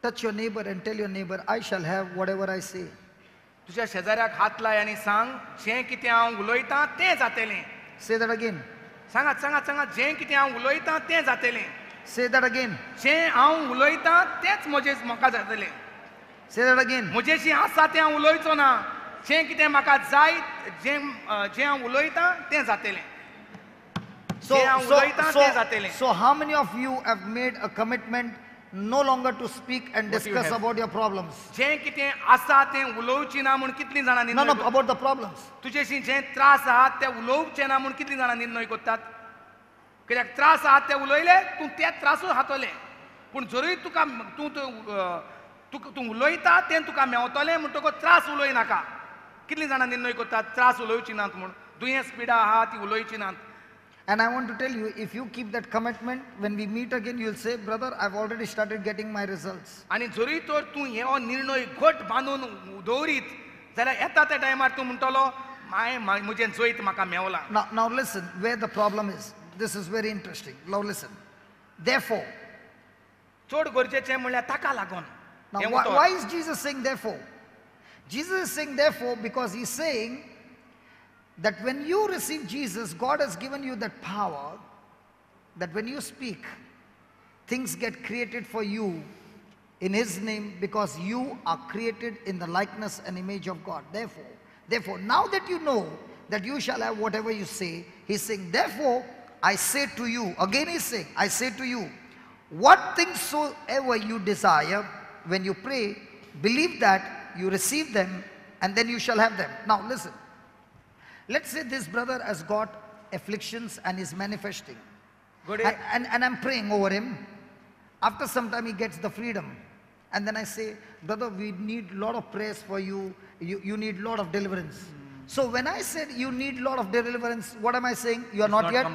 Touch your neighbor and tell your neighbor, I shall have whatever I say. तुझ्या शेजाऱ्याक हात लाय आनी सांग, जें कितें हांव उलयतां तें जातलें. Say that again. सांगात सांगात सांगात, जें कितें हांव उलयतां तें जातलें. Say that again. जें हांव उलयतां तेंच म्हाका जातलें. Say that again. म्हजेशी आसा तें हांव उलयचो ना. जें कितें म्हाका जाय, जें हांव उलयतां तें जातलें. So how many of you have made a commitment no longer to speak and discuss about your problems? जें कितें आसा तें उलोवची ना म्हूण कितलीं जाणां No, about the problems. तुजेशी जें त्रास आहात तें उलोवचें ना म्हूण कितलीं जाणां निर्णय करतात. कित्याक त्रास आहात तें उलयले तूं ते त्रासूय हातोलें. पूण जरूय तुका तूं उलयता तें तुका मेवतलें म्हणटकूच त्रास उलय नाका. कितलीं जाणां निर्णय करतात त्रास उलोवची नात म्हूण. दुयेंस पिडा आहा ती उलोवची नात. And I want to tell you, if you keep that commitment, when we meet again, you'll say, brother, I've already started getting my results. आनी जरी तर तूं हो निर्णय घट बांदून दवरीत जाल्यार येता त्या टायमार तूं म्हणटलो म्हजें जैत म्हाका मेवलां. Now listen, where the problem is. This is very interesting. Now listen. Therefore. चड गरजेचें म्हणल्यार ताका लागून. Now why is Jesus saying therefore? Jesus is saying therefore because he's saying that when you receive Jesus, God has given you that power that when you speak, things get created for you in his name because you are created in the likeness and image of God. Therefore, now that you know that you shall have whatever you say, he's saying, therefore, I say to you, again he's saying, I say to you, what things soever you desire, when you pray, believe that you receive them and then you shall have them. Now listen. Let's say this brother has got afflictions and is manifesting. And I'm praying over him. After some time he gets the freedom. And then I say, brother, we need a lot of prayers for you. You need a lot of deliverance. So when I said you need a lot of deliverance, what am I saying? You are not yet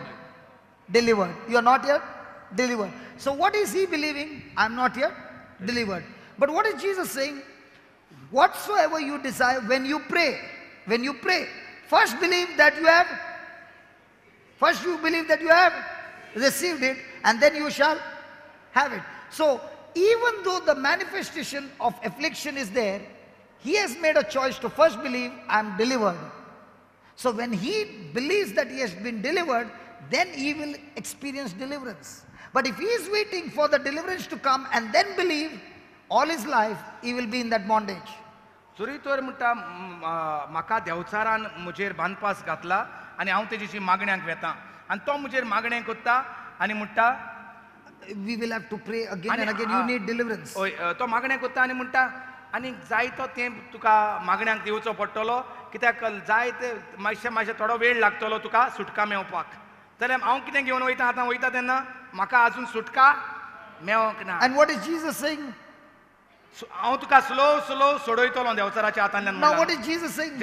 delivered. You are not yet delivered. So what is he believing? I'm not yet delivered. But what is Jesus saying? Whatsoever you desire when you pray, first believe that you have, first you believe that you have received it and then you shall have it. So even though the manifestation of affliction is there, he has made a choice to first believe I am delivered. So when he believes that he has been delivered, then he will experience deliverance. But if he is waiting for the deliverance to come and then believe, all his life he will be in that bondage. जरी तर म्हणटा म्हाका देवचारान म्हजेर बांदपास घातला आनी हांव तेजी मागण्यांक वेतां आनी तो म्हजेर मागणें करता आनी म्हणटा we will have to pray again and again, you need deliverance. हय तो मागणें करता आनी म्हणटा आनी जाय तो तें तुका मागण्यांक दिवचो पडटलो कित्याक जाय ते मातशें थोडो वेळ लागतलो तुका सुटका मेवपाक. जाल्यार हांव कितें घेवन वयता आतां वयता तेन्ना म्हाका आजून सुटका मेवंक ना. And what is Jesus saying? हांव तुका स्लो सोडयतलो देवचाराच्या हातांतल्यान. Now what is Jesus saying?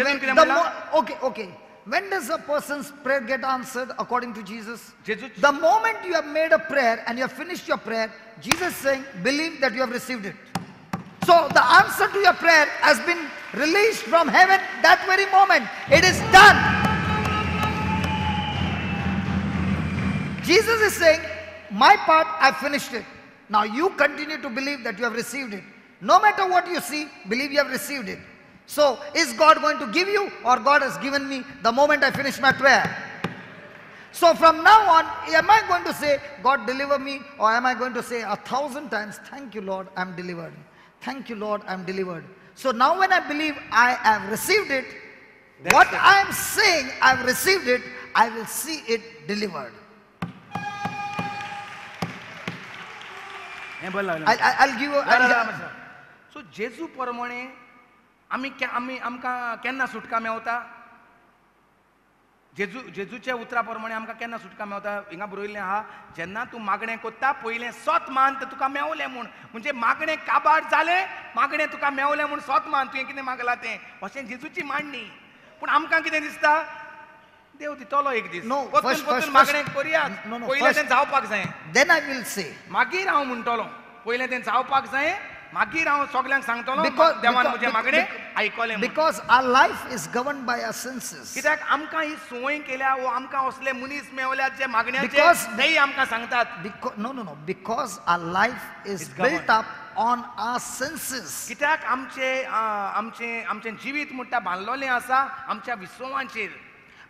Okay. When does a person's prayer get answered according to Jesus? The moment you have made a prayer and you have finished your prayer, Jesus is saying, believe that you have received it. So the answer to your prayer has been released from heaven that very moment. It is done. Jesus is saying, my part, I finished it. Now you continue to believe that you have received it. No matter what you see, believe you have received it. So, is God going to give you or God has given me the moment I finish my prayer? So from now on, am I going to say, God deliver me, or am I going to say 1,000 times, thank you Lord, I'm delivered. Thank you Lord, I'm delivered. So now when I believe I have received it, what I am saying I've received it, I will see it delivered. I'll give you... So जेजू प्रमाणे आमकां केन्ना सुटका मेवता? जेजूच्या उतरा प्रमाणे आमकां केन्ना सुटका मेवता? हिंगा बरयल्लें आहा, जेन्ना तूं मागणें कोत्ता पयलें स्वत मान तें तुका मेवलें म्हूण. म्हणजे मागणें काबार जालें, मागणें तुका मेवलें म्हूण स्वत मान तुवें कितें मागलां तें. अशें जेजूची मांडणी. पूण आमकां कितें दिसता? देव दितलो एक दीस. परतून मागणें करया. पयलें तें जावपाक जाय. Then I will say. मागीर हांव म्हणटलो. पयलें तें जावपाक जाय. मागीर हांव सगळ्यांक सांगतलो देवान म्हजे मागणें आयकलें. Because our life is governed by our senses. कित्याक आमकां ही संवय केल्या वो आमकां असले मनीस मेवल्यात जे मागण्याचे तेय आमकां सांगतात. No. Because our life is built up on our senses. कित्याक आमचे जिवीत म्हणटा बांदलोलें आसा आमच्या विश्वासाचेर.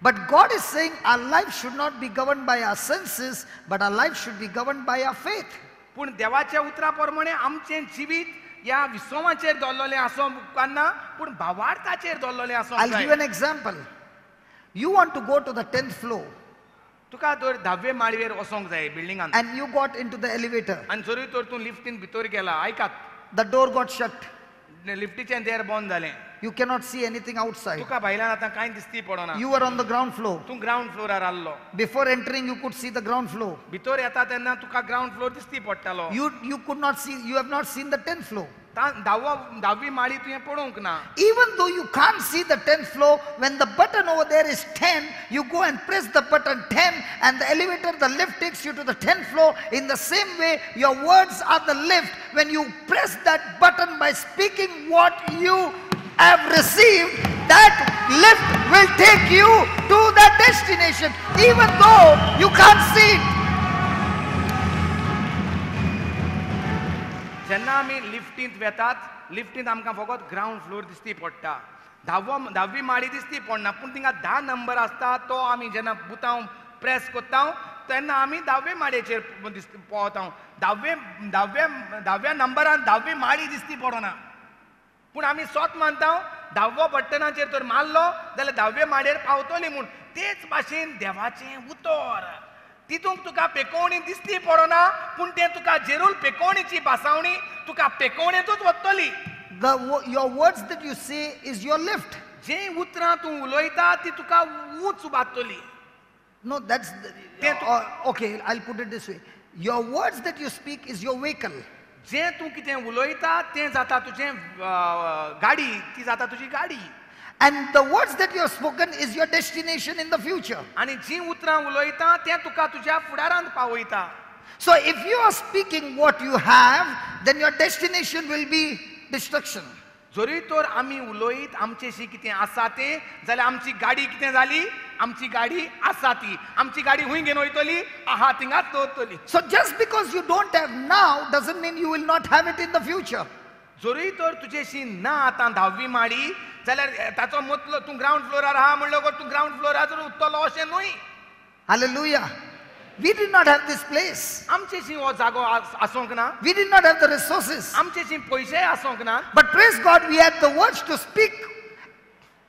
But God is saying our life should not be governed by our senses, but our life should be governed by our faith. पूण देवाच्या उतरा प्रमाणे आमचें जिवीत ह्या विश्वासाचेर दवरलेलें आसूंक उपकारना पूण भावार्थाचेर दवरलेलें आसूंक I'll give you जाय. an example. You want to go to the 10th floor तुका जर 10वे माळयेर वचोंक जाय बिल्डिंगान and you got into the elevator. आनी जरी तर तूं लिफ्टीन भितर गेला आयकात The door got shut. लिफ्टीचें देर बंद जालें You cannot see anything outside. तुका भायल्यान आतां कांय दिसती पडना. You were on the ground floor. तूं ग्रावंड फ्लोरार आसलो. Before entering, you could see the ground floor. भितर येता तेन्ना तुका ग्रावंड फ्लोर दिसती पडटालो. You could not see, you have not seen the 10th floor. 10वी माळी तुवें पळोवंक ना. Even though you can't see the 10th floor, when the button over there is 10, you go and press the button 10 and the elevator, the lift takes you to the 10th floor. In the same way, your words are the lift. When you press that button by speaking what you have received, that lift will take you to that destination, even though you can't see it. जेन्ना आमी लिफ्टींत वेतात लिफ्टींत आमकां फकत ground floor दिसती पडटा. 10वी माळी दिसती पडना पूण थिंगा 10 नंबर आसता तो आमी जेन्ना बुतांव प्रेस कोत्ता तेन्ना आमी 10वे माळयेचेर पावता. 10व्या नंबरान 10वी माळी दिसती पडना पूण आमी स्वत मानता 10वो बटनाचेर तर मारलो जाल्यार 10वे माळयेर पावतली म्हूण. तेच भाशेन देवाचें उतर तितूंक तुका पेकोवणी दिसती पडना पूण तें तुका जेरूल पेकोवणीची भासावणी तुका पेकोवणेतूच वतली. Your words that you say is your lift. जें उतरां तूं उलयता ती तुका उंच उबारतली. No, that's okay. I'll put it this way. Your words that you speak is your vehicle. जें तूं कितें उलयता तें जाता तुजें गाडी ती जाता तुजी गाडी. And the words that you have spoken is your destination in the future. आनी जीं उतरां उलयता तें तुका तुज्या फुडारांत पावयता. So if you are speaking what you have, then your destination will be destruction. जरी तर आमी उलयत आमचेशी कितें आसा तें जाल्यार आमची गाडी कितें जाली आमची गाडी आसा ती आमची गाडी हूंय घेवन वयतली आहा थिंगाच दवरतली. So just because you don't have now doesn't mean you will not have it in the future. जरी तर तुजेशी ना आतां 10वी माळी जाल्यार ताचो मतलब तूं ग्रावंड फ्लोरार आहा म्हणलो तूं ग्रावंड फ्लोराचेर उरतलो अशें न्हय. Hallelujah. We did not have this place. आमचेशी हो जागो आसूंक ना. We did not have the resources. आमचेशी पयशे आसूंक ना. But praise God, we had the words to speak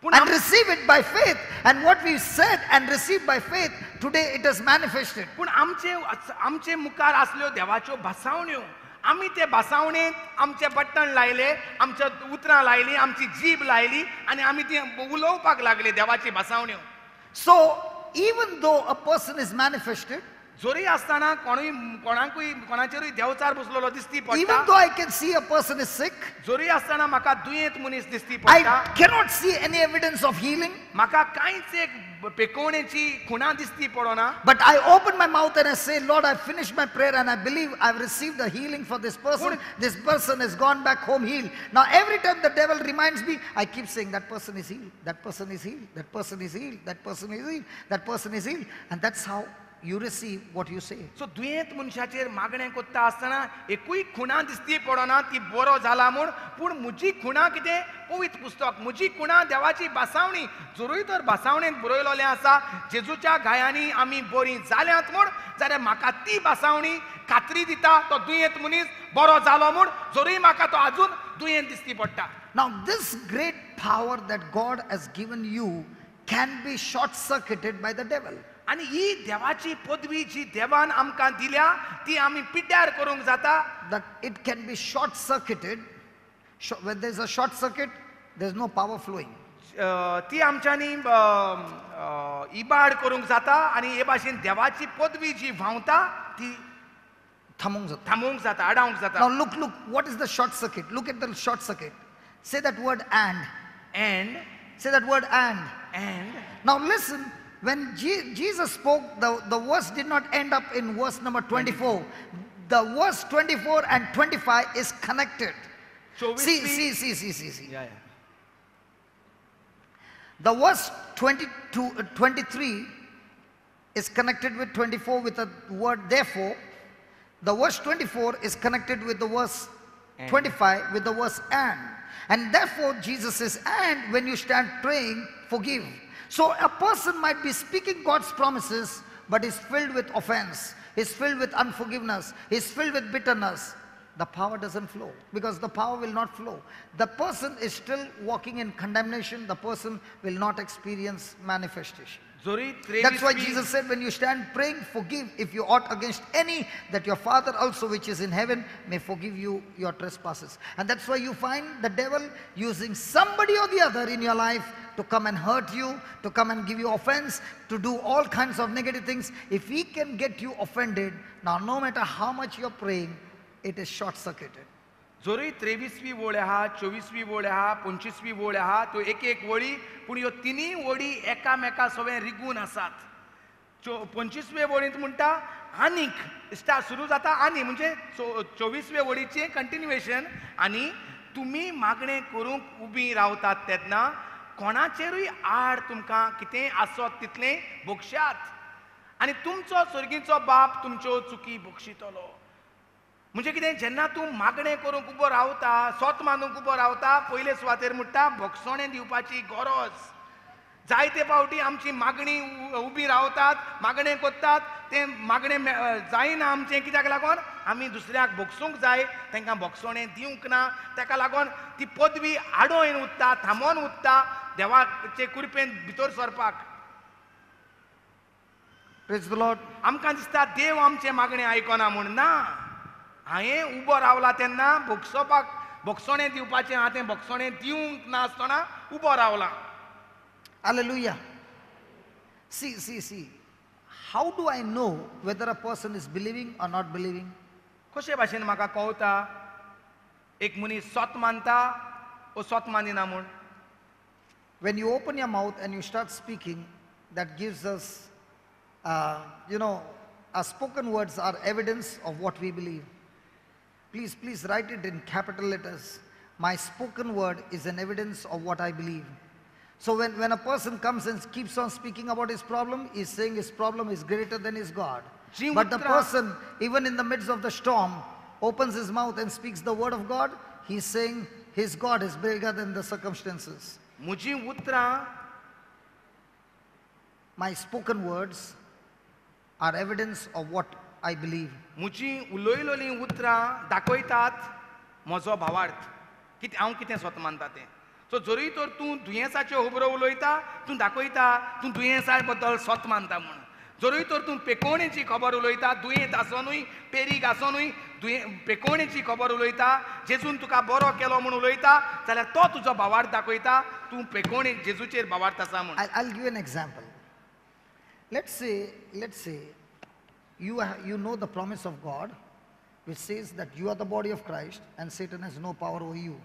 पूण and receive it by faith. And what we said and received by faith, today it is manifested. पूण आमचे मुखार आसल्यो देवाच्यो भासावण्यो आमी ते भासावणेंत आमचे बटन लायले आमच्या उतरां लायलीं आमची जीब लायली आनी आमी ती उलोवपाक लागले देवाची भासावण्यो. So even though a person is manifested, जरी आसतना कोणाचेरूय देवचार बसलेलो दिसती even पडटा. though I can see a person is sick, जरी आसतना म्हाका दुयेंत मनीस दिसती I पडटा. cannot see any evidence of healing. म्हाका कांयच एक पेकोवणेची खुणा दिसती पडना. But I open my mouth and I say, Lord, I finished my prayer and I believe I've received the healing for this person. This person has gone back home healed. Now every time the devil reminds me, I keep saying that person is healed, that person is healed, that person is healed, that person is healed, that person is healed. And that's how you receive what you say. सो दुयेंत मनशाचेर मागणें कोत्ता आसतना एकूय खुणा दिसती पडना ती बरो जाला म्हूण पूण म्हजी खुणा कितें पवित्र पुस्तक म्हजी खुणा देवाची भासावणी जरूय तर भासावणेंत बरयलोलें आसा जेजूच्या गायांनी आमी बरीं जाल्यांत म्हूण जाल्यार म्हाका ती भासावणी खात्री दिता तो दुयेंत मनीस बरो जालो म्हूण जरूय म्हाका तो आजून दुयेंत दिसती पडटा. Now this great power that God has given you can be short circuited by the devil. आनी ही देवाची पदवी जी देवान आमकां दिल्या ती आमी पिड्ड्यार करूंक जाता. That it can be short circuited. When there's a short circuit, there's no power flowing. ती आमच्यांनी इबाड करूंक जाता आनी हे भाशेन देवाची पदवी जी व्हांवता ती थांबोवंक जाता आडावंक जाता. Now look, what is the short circuit? Look at the short circuit. Say that word and. Say that word and. Now listen, when Jesus spoke, the verse did not end up in verse number 24. The verse 24 and 25 is connected. So See. The verse 23 is connected with 24 with the word therefore. The verse 24 is connected with the verse 25 with the verse and. And therefore Jesus says, and when you stand praying, forgive. So a person might be speaking God's promises, but is filled with offense, is filled with unforgiveness, is filled with bitterness. The power doesn't flow, because the power will not flow. The person is still walking in condemnation. The person will not experience manifestation. That's why Jesus said, when you stand praying, forgive if you ought against any, that your Father also which is in heaven may forgive you your trespasses. And that's why you find the devil using somebody or the other in your life to come and hurt you, to come and give you offense, to do all kinds of negative things. If he can get you offended, now no matter how much you're praying, it is short-circuited. जोरी 23वी वोळ आहा, 24वी वोळ आहा, 25वी वोळ आहा, तो एक एक वळी, पूण ह्यो तिनी वळी एकामेका सगळे रिगून आसात. 25वे वळींत म्हणटा आनीक स्टार्ट सुरू जाता आनी म्हणजे 24वे वळीचें कंटिन्युएशन. आनी तुमी मागणें करूंक उबी रावतात तेन्ना कोणाचेरूय आड तुमकां कितेंय आसत तितलें बक्षात, आनी तुमचो सर्गीचो बाप तुमच्यो चुकी बक्षितलो. म्हणजे कितें, जेन्ना तूं मागणें करूंक उबो रावता, सोत मानूंक उबो रावता, पयले सुवातेर म्हणटा भोगसोणें दिवपाची गरज. जायते फावटी आमची मागणी उबी रावतात, मागणें कोत्तात, तें मागणें जायना आमचें. कित्याक लागोन आमी दुसऱ्याक भोगसूंक जाय, तांकां भोगसोणें दिवंक ना. ताका लागोन ती पदवी आडोवन उरता, थांबोवन उरता देवाचे कृपेन भितर सरपाक. Praise the Lord. आमकां दिसता देव आमचें मागणें आयकना म्हूण. ना, हांवें उबो रावला तेन्ना भोगसोपाक, भोगसोणें दिवपाचें, हांव तें भोगसोणें दिवंक नासतना उबो Rawla. Hallelujah. See. How do I know whether a person is believing or not believing? कशे भाशेन म्हाका कळटा एक मनीस सोत मानता ओ सोत मानिना म्हूण? When you open your mouth and you start speaking, that gives us, our spoken words are evidence of what we believe. Please write it in capital letters. My spoken word is an evidence of what I believe. So when a person comes and keeps on speaking about his problem, he's saying his problem is greater than his God. But the person, even in the midst of the storm, opens his mouth and speaks the word of God, he's saying his God is bigger than the circumstances. My spoken words are evidence of what I believe. मुजी उलोयलोलीं उतरां दाखयतात म्हजो भावार्थ, हांव कितें स्वत मानता तें. सो जरी तर तूं दुयेंसाचे खबरो उलयता, तूं दाखयता तूं दुयेंसा बद्दल स्वत मानता म्हूण. जरी तर तूं पेकोवणेची खबर उलयता, दुयेंत आसोनूय, पेरीक आसोनूय पेकोवणेची खबर उलयता, जेजून तुका बरो केलो म्हूण उलयता, जाल्यार तो तुजो भावार्थ दाखयता तूं पेकोवणे जेजूचेर भावार्थ आसा म्हूण. I'll give you an example. Let's say you know the promise of God, which says that you are the body of Christ and Satan has no power over you.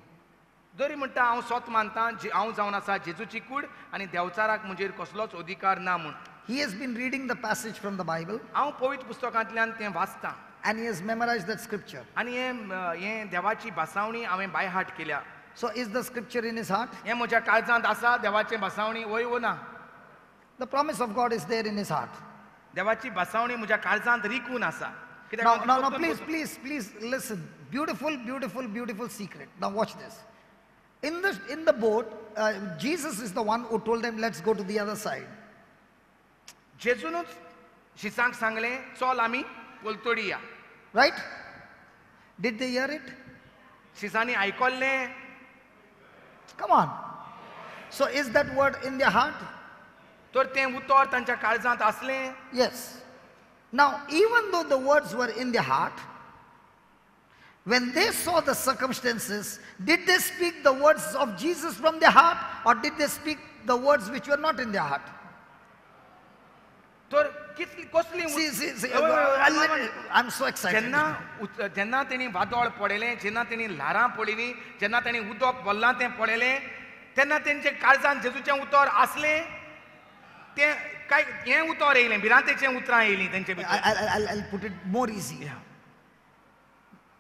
जरी म्हणटा हांव स्वत मानता, हांव जावन आसा जेजूची कूड आनी देवचाराक म्हजेर कसलोच अधिकार ना म्हूण. He has been reading the passage from the Bible. हांव पवित्र पुस्तकांतल्यान तें वाचतां. And he has memorized that scripture. आनी हें देवाची भासावणी हांवें बाय हार्ट केल्या. So is the scripture in his heart? हें म्हज्या काळजांत आसा देवाचें भासावणी, वय वो ना? The promise of God is there in his heart. देवाची भासावणी म्हज्या काळजांत रिकून आसा. Now, please listen. Beautiful secret. Now watch this. In the boat, Jesus is the one who told them, let's go to the other side. जेजूनच शिसांक सांगलें, चल आमी पलतडी या. Right? Did they hear it? शिसांनी आयकल्लें. Come on. So is that word in their heart? तर तें उतर तांच्या काळजांत आसलें. Yes. Now, even though the words were in their heart, when they saw the circumstances, did they speak the words of Jesus from their heart, or did they speak the words which were not in their heart? तर कसली See, I'm so excited. जेन्ना तेणी वादळ पडलें, जेन्ना तेणी ल्हारां पडलीं, जेन्ना तेणी उदक भरलां तें पडलें, तेन्ना तेंचे काळजांत जेजूचें उतर आसलें. तें काय हें उतर येयलें, भिरांतेचें उतरां येयलीं तेंचे भितर. I'll put it more easy. Yeah.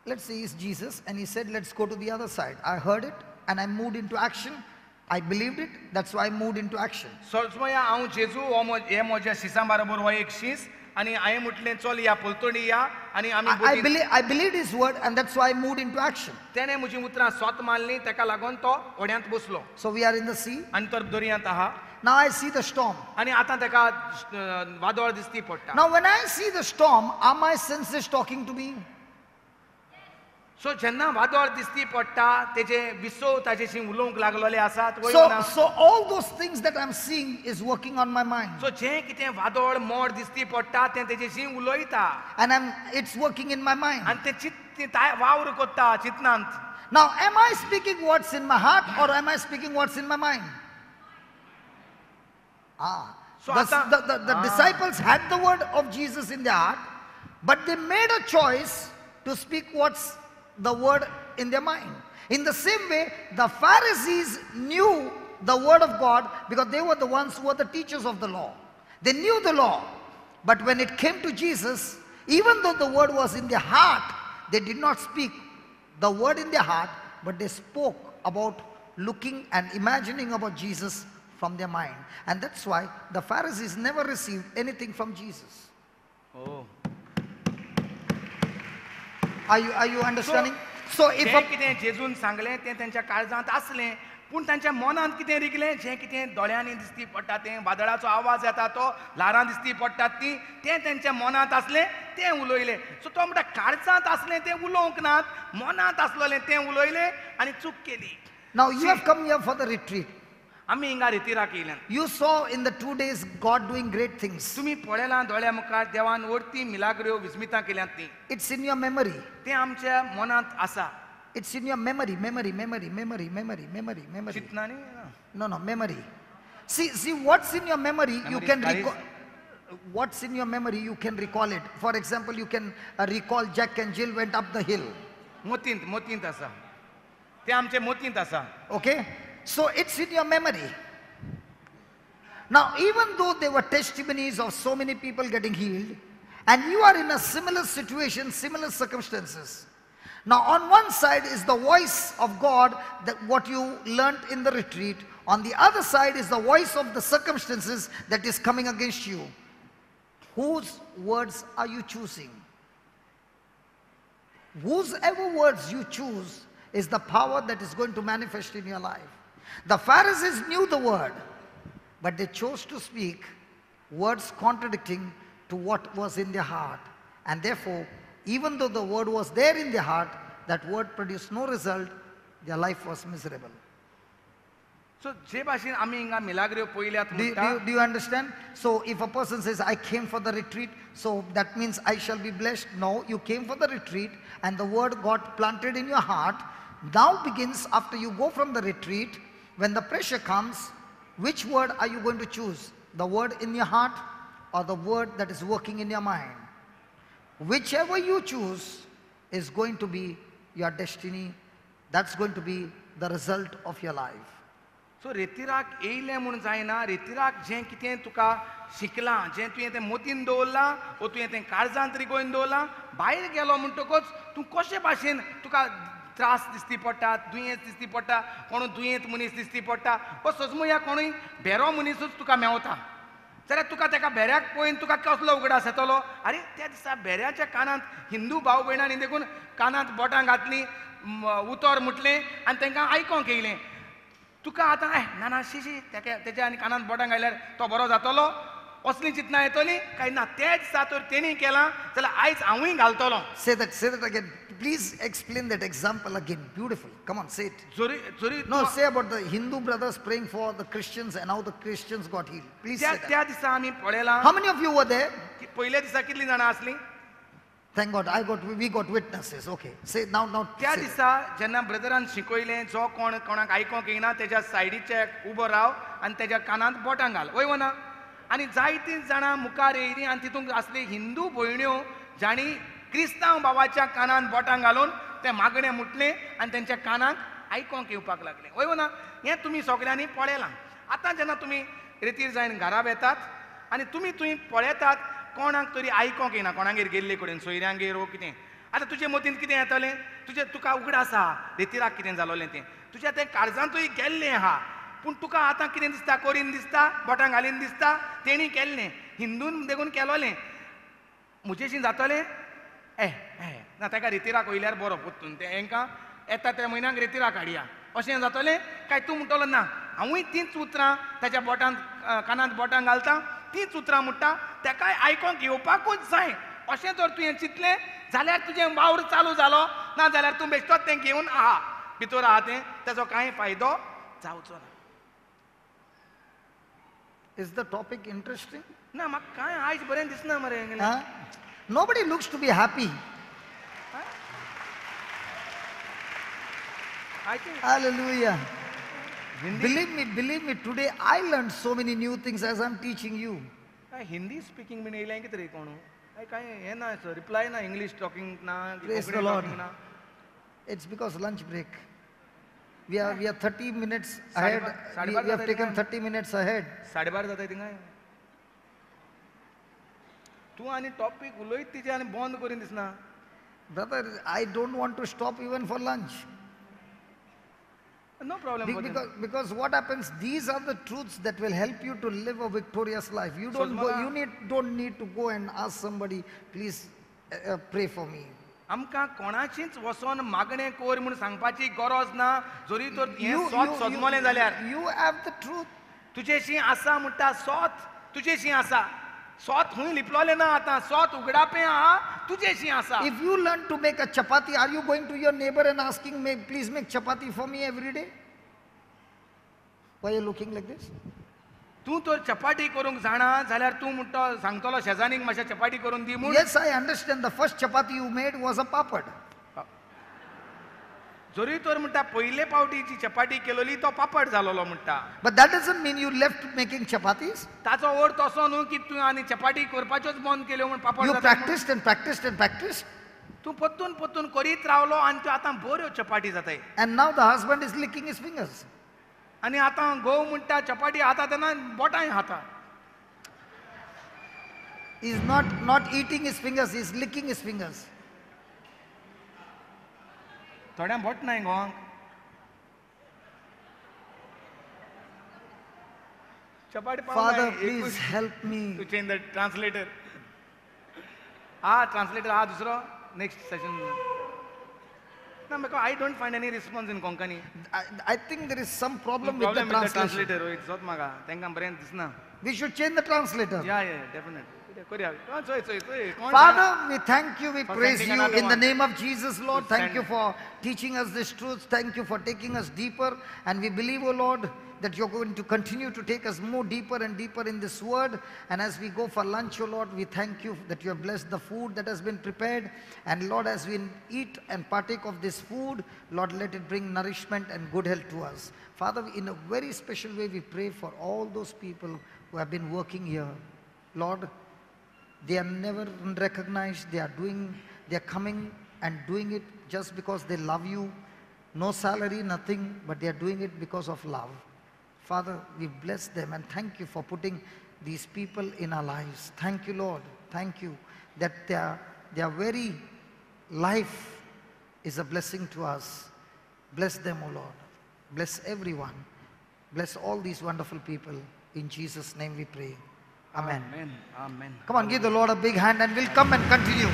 Let's say it's Jesus and he said, let's go to the other side. I heard it and I moved into action. I believed it, that's why I moved into action. समया हांव जेजू हे म्हज्या शिसां बरोबर हो एक शीस, आणि हांवें म्हटलें चल या पलतडी या आणि आमी I बोटीन believed his word, and that's why I moved into action. तेणें म्हजी उतरां स्वत मारलीं ताका लागून तो होड्यांत बसलो So we are in the sea. आनी तो दर्यांत आहा Now I see the storm. आनी आतां ताका वादळ दिसती पडटा Now when I see the storm, are my senses talking to me? सो जेन्ना वादळ दिसती पडटा तेजे विसव ताजेशी उलोवंक लागलोले आसात वयर ना So all those things that I'm seeing is working on my mind. सो जें कितें वादळ मोड दिसती पडटा तें तेजेशी उलयता And it's working in my mind. आनी तें चित्त वावर कोत्ता चिंतनांत Now, am I speaking what's in my heart or am I speaking what's in my mind? So The disciples had the word of Jesus in their heart, but they made a choice to speak what's the word in their mind. In the same way, the Pharisees knew the word of God because they were the ones who were the teachers of the law. They knew the law, but when it came to Jesus, even though the word was in their heart, they did not speak the word in their heart, but they spoke about looking and imagining about Jesus from their mind. And that's why the Pharisees never received anything from Jesus. Oh. Are you understanding? So if जें कितें जेजून सांगलें तें तेंच्या काळजांत आसलें पूण तांच्या मनांत कितें रिगलें जें कितें दोळ्यांनी दिसती पडटा तें वादळाचो आवाज येता तो ल्हारां दिसती पडटात ती तें तेंच्या मनांत आसलें तें उलयलें सो तो म्हणटा काळजांत आसलें तें उलोवंक नात मनांत आसलें तें उलयलें आनी चूक केली now you have come here for the retreat. आमी हिंगा रितीराक येयल्यात You saw in the 2 days God doing great things. तुमी पळयलां दोळ्या मुखार देवान व्हडटी मिलाग्र्यो विस्मितां केल्यांत ती It's in your memory. तें आमच्या मनांत आसा It's in your memory. चिंतना न्ही No, memory. See what's in your memory, you Memory can carries- recall. What's in your memory, you can recall it. For example, you can recall Jack and Jill went up the hill. मोतींत आसा तें आमचे मोतींत आसा Okay? So it's in your memory. Now, even though there were testimonies of so many people getting healed, and you are in a similar situation, similar circumstances. Now, on one side is the voice of God, that what you learned in the retreat. On the other side is the voice of the circumstances that is coming against you. Whose words are you choosing? Whosever words you choose is the power that is going to manifest in your life. The Pharisees knew the word, but they chose to speak words contradicting to what was in their heart. And therefore, even though the word was there in their heart, that word produced no result, their life was miserable. सो जे भाशेन आमी हिंगा मिलाग्र्यो पयल्यात Do you understand? So if a person says, I came for the retreat, so that means I shall be blessed. No, you came for the retreat and the word got planted in your heart. Now begins, after you go from the retreat, when the pressure comes, which word are you going to choose? The word in your heart or the word that is working in your mind? Whichever you choose is going to be your destiny. That's going to be the result of your life. सो रेतीराक येयलें म्हूण जायना रेतीराक जें कितें तुका शिकलां जें तुवें तें मोतीन दवरलां वो तुवें तें काळजांत रिगोवन दवरलां भायर गेलो म्हणटकूच तूं कशे भाशेन तुका त्रास दिसती पडटा दुयेंस दिसती पडटा कोण दुयेंत मनीस दिसती पडटा वो सजमुया कोणूय बेरो मनीसूच तुका मेवता जाल्यार तुका तेका बेऱ्याक पळोवन तुका कसलो उगडास येतलो आरे त्या दिसा बेऱ्याच्या कानांत हिंदू भाव भयणांनी देखून कानांत बोटां घातलीं उतर म्हटलें आनी तांकां आयकोंक येयलें तुका आतां ना शी तेच्या आनी कानांत बोटां घायल्यार तो बरो जातलो असली चिंतना येतली काय ना तेच दिसा तर तेणी केलां जाल्यार आयज हांवूय घालतलो Say that again. Please explain that example again. Beautiful. Come on, say it. जोरी जोरी No, say about the Hindu brothers praying for the Christians and how the Christians got healed. Please say that. त्या दिसा आमी पळयलां How many of you were there? पयल्या दिसा कितलीं जाणां आसलीं Thank God, we got witnesses. Okay, say now. त्या Say. दिसा जेन्ना ब्रदरान शिकयलें जो कोण कोणाक आयकोंक येना तेच्या सायडीचे उबो राव आनी तेच्या कानांत बोटां घाल वय वना आनी जायतीं जाणां मुखार येयलीं आनी तितूंत आसली हिंदू भयण्यो जाणी क्रिस्तांव भावाच्या कानांत बोटां घालून तें मागणें मुटलें आनी तेंच्या कानाक आयकोंक येवपाक लागलें वय वना हें तुमी सगळ्यांनी पळयलां आतां जेन्ना तुमी रितीर जायन घरा येतात आनी तुमी थंय पळयतात कोणाक तरी आयकोंक येना कोणागेर गेल्ले कडेन सोयऱ्यांगेर वो कितें आतां तुजे मतींत कितें येतलें तुका उगड आसा रितीराक कितें जालोलें तें तुज्या तें काळजांतूय गेल्लें आहा पूण तुका आतां कितें दिसता कोरीन दिसता बोटां घालीन दिसता तेणी केल्लें हिंदून देखून केलोलें मुजेशी जातले ना ताका रितीराक वयल्यार बरो पोत्तून ते हांकां येता त्या म्हयन्याक रितीराक हाडया अशें जातलें काय तूं म्हणटलो ना हांवूय तींच उतरां ताच्या बोटान कानांत बोटां घालता तींच उतरां म्हणटा ताकाय आयकोंक येवपाकूच जाय अशें जर तुवें चिंतलें जाल्यार तुजें वावर चालू जालो ना जाल्यार तूं बेश्टोच तें घेवन आहा भितर आहा तें ताजो कांय फायदो जावचो ना. Is the topic interesting? ना म्हाका कांय आयज बरें दिसना मरे. Huh? Nobody looks to be happy. I think Hallelujah. Hindi, Believe me, today I learned so many new things as I'm teaching you. Hindi speaking been येयलें कितें रे कोण काय हें ना रिप्लाय ना इंग्लीश टॉकिंग ना Praise the Lord. It's because lunch break. We are 30 minutes ahead. We have taken 30 minutes ahead. 12:30 जाताय थिंगा तूं आनी टॉपिक उलयत तिचे आनी बंद करीन दिसना. Brother, I don't want to stop even for lunch. No problem. Because what happens, these are the truths that will help you to live a victorious life. You don't need to go and ask somebody, please pray for me. आमकां कोणाचीच वचोन मागणें core म्हूण सांगपाची गरज ना जरी तर हें सोत सजमलें जाल्यार. You have the truth. तुजेशी आसा म्हणटा सोत तुजेशी आसा सोत हूंय लिपलोलें ना आतां सोत उगडापें आहा तुजेशी आसा. If you learn to make a chapati, are you going to your neighbor and asking, please make chapati for me every day? Why are you looking like this? तूं तर चपाटी करूंक जाणा जाल्यार तूं म्हणटा सांगतलो शेजानीक मातशें चपाटी करून दी म्हूण. Yes, I understand. The first chapati you made was a papad. जरी तर म्हणटा पयले पावटी जी चपाटी केलोली तो पापड जालोलो म्हणटा. But that doesn't mean you left making chapatis. ताचो अर्थ असो न्हू की तूं आनी चपाटी करपाच्योच बंद केल्यो म्हूण पापड You जाता practiced and practiced and practiced. तूं पत्तून पत्तून करीत रावलो आनी त्यो आतां बऱ्यो चपाटी जाताय. And now the husband is licking his fingers. आनी आतां घोव म्हणटा चपाटी खाता तेन्ना बोटांय खाता. He's not eating his fingers, he's licking his fingers. थोड्या बोट नाय घोवांक. Chapati Father, please help me. To change the translator. Translator दूसरो next session. No, because I don't find any response in Konkani. I think there is some problem No with the problem with the translation. translator. It's not maga. Tengam brain disna. We should change the translator. Yeah, definitely. Father, we thank you, we For praise sending you another in the one. name of Jesus, Lord. To Thank send. you for teaching us these truths. Thank you for taking us deeper. And we believe, oh Lord, that you're going to continue to take us more deeper and deeper in this word. And as we go for lunch, oh Lord, we thank you that you have blessed the food that has been prepared. And Lord, as we eat and partake of this food, Lord, let it bring nourishment and good health to us. Father, in a very special way, we pray for all those people who have been working here. Lord, they are never recognized. They are coming and doing it just because they love you. No salary, nothing, but they are doing it because of love. Father, we bless them and thank you for putting these people in our lives. Thank you, Lord. Thank you that their very life is a blessing to us. Bless them, O Lord. Bless everyone. Bless all these wonderful people. In Jesus' name we pray. Amen. Amen. Come on, give the Lord a big hand and we'll come and continue.